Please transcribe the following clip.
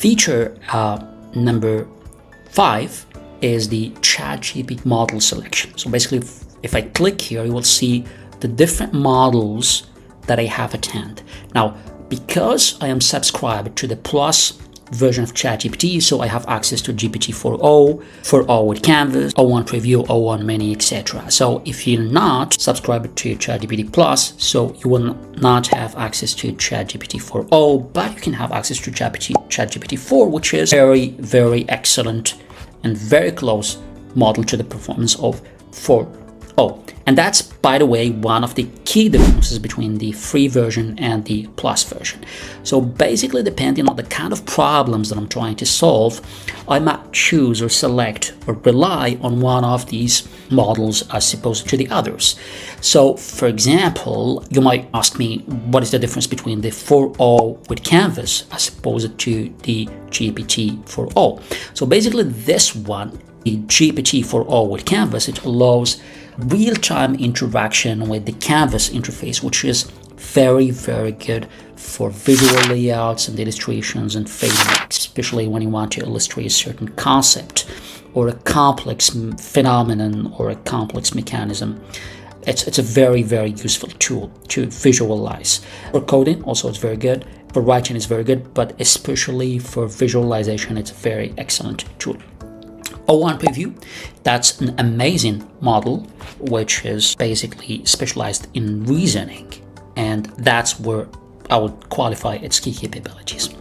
Feature number 5 is the ChatGPT model selection. So basically, if I click here, you will see the different models that I have at hand. Now, because I am subscribed to the Plus version of ChatGPT, so I have access to GPT-4o, 4o with Canvas, o1 Preview, o1 Mini, etc. So if you're not subscribed to ChatGPT Plus, so you will not have access to ChatGPT-4o, but you can have access to ChatGPT-4, which is very, very excellent and very close model to the performance of 4o. And that's, by the way, one of the key differences between the free version and the Plus version. So basically, depending on the kind of problems that I'm trying to solve, I might choose or select or rely on one of these models as opposed to the others. So for example, you might ask me, what is the difference between the 4o with Canvas as opposed to the GPT-4o? So basically this one, the GPT-4o with Canvas, it allows real-time interaction with the Canvas interface, which is very, very good for visual layouts and illustrations and frameworks, especially when you want to illustrate a certain concept or a complex phenomenon or a complex mechanism. It's a very, very useful tool to visualize. For coding, also it's very good. For writing, it's very good, but especially for visualization, it's a very excellent tool. o1 Preview, that's an amazing model, which is basically specialized in reasoning, and that's where I would qualify its key capabilities.